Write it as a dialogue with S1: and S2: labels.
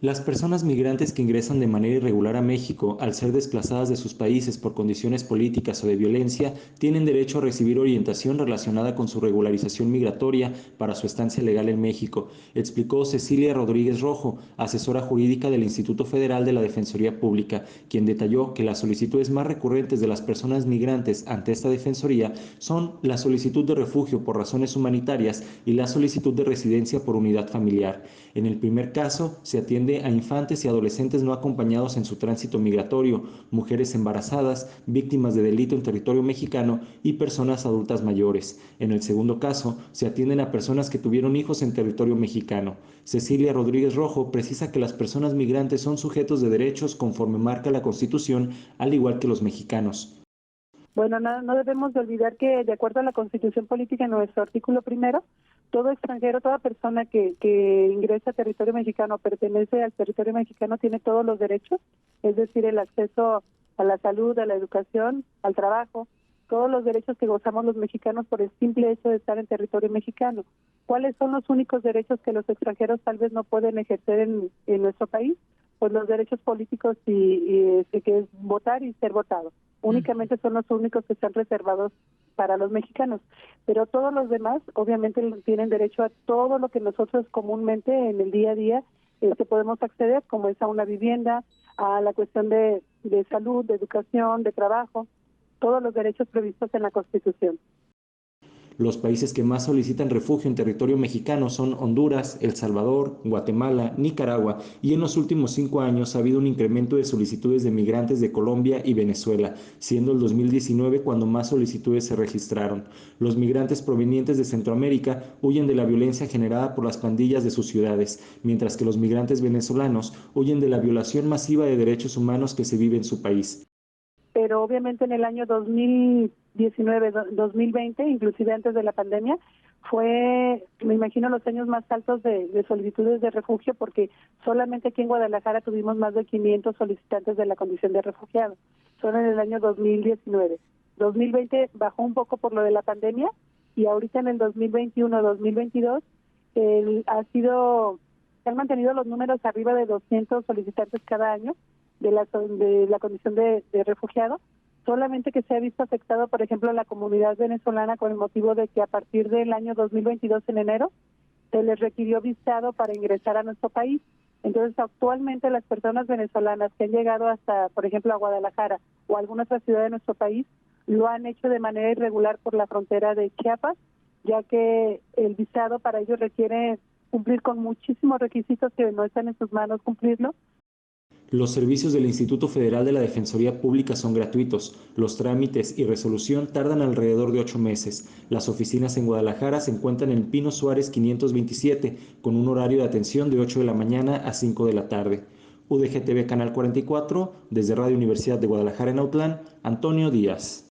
S1: Las personas migrantes que ingresan de manera irregular a México, al ser desplazadas de sus países por condiciones políticas o de violencia, tienen derecho a recibir orientación relacionada con su regularización migratoria para su estancia legal en México, explicó Cecilia Rodríguez Rojo, asesora jurídica del Instituto Federal de la Defensoría Pública, quien detalló que las solicitudes más recurrentes de las personas migrantes ante esta defensoría son la solicitud de refugio por razones humanitarias y la solicitud de residencia por unidad familiar. En el primer caso, se atiende a infantes y adolescentes no acompañados en su tránsito migratorio, mujeres embarazadas, víctimas de delito en territorio mexicano y personas adultas mayores. En el segundo caso, se atienden a personas que tuvieron hijos en territorio mexicano. Cecilia Rodríguez Rojo precisa que las personas migrantes son sujetos de derechos conforme marca la Constitución, al igual que los mexicanos.
S2: Bueno, no debemos de olvidar que de acuerdo a la Constitución Política, en nuestro artículo primero, todo extranjero, toda persona que ingresa a territorio mexicano, pertenece al territorio mexicano, tiene todos los derechos, es decir, el acceso a la salud, a la educación, al trabajo, todos los derechos que gozamos los mexicanos por el simple hecho de estar en territorio mexicano. ¿Cuáles son los únicos derechos que los extranjeros tal vez no pueden ejercer en nuestro país? Pues los derechos políticos que es votar y ser votado. Únicamente son los únicos que están reservados para los mexicanos, pero todos los demás obviamente tienen derecho a todo lo que nosotros comúnmente en el día a día podemos acceder, como es a una vivienda, a la cuestión de salud, de educación, de trabajo, todos los derechos previstos en la Constitución.
S1: Los países que más solicitan refugio en territorio mexicano son Honduras, El Salvador, Guatemala, Nicaragua y en los últimos 5 años ha habido un incremento de solicitudes de migrantes de Colombia y Venezuela, siendo el 2019 cuando más solicitudes se registraron. Los migrantes provenientes de Centroamérica huyen de la violencia generada por las pandillas de sus ciudades, mientras que los migrantes venezolanos huyen de la violación masiva de derechos humanos que se vive en su país.
S2: Pero obviamente en el año 2019, 2020, inclusive antes de la pandemia, fue, me imagino, los años más altos de solicitudes de refugio, porque solamente aquí en Guadalajara tuvimos más de 500 solicitantes de la condición de refugiado. Son en el año 2019. 2020 bajó un poco por lo de la pandemia y ahorita en el 2021, 2022 se han mantenido los números arriba de 200 solicitantes cada año de la condición de refugiado, solamente que se ha visto afectado, por ejemplo, la comunidad venezolana con el motivo de que a partir del año 2022, en enero, se les requirió visado para ingresar a nuestro país. Entonces, actualmente las personas venezolanas que han llegado hasta, por ejemplo, a Guadalajara o a alguna otra ciudad de nuestro país, lo han hecho de manera irregular por la frontera de Chiapas, ya que el visado para ellos requiere cumplir con muchísimos requisitos que no están en sus manos cumplirlo.
S1: Los servicios del Instituto Federal de la Defensoría Pública son gratuitos. Los trámites y resolución tardan alrededor de 8 meses. Las oficinas en Guadalajara se encuentran en Pino Suárez 527, con un horario de atención de 8 de la mañana a 5 de la tarde. UDGTV Canal 44, desde Radio Universidad de Guadalajara en Autlán, Antonio Díaz.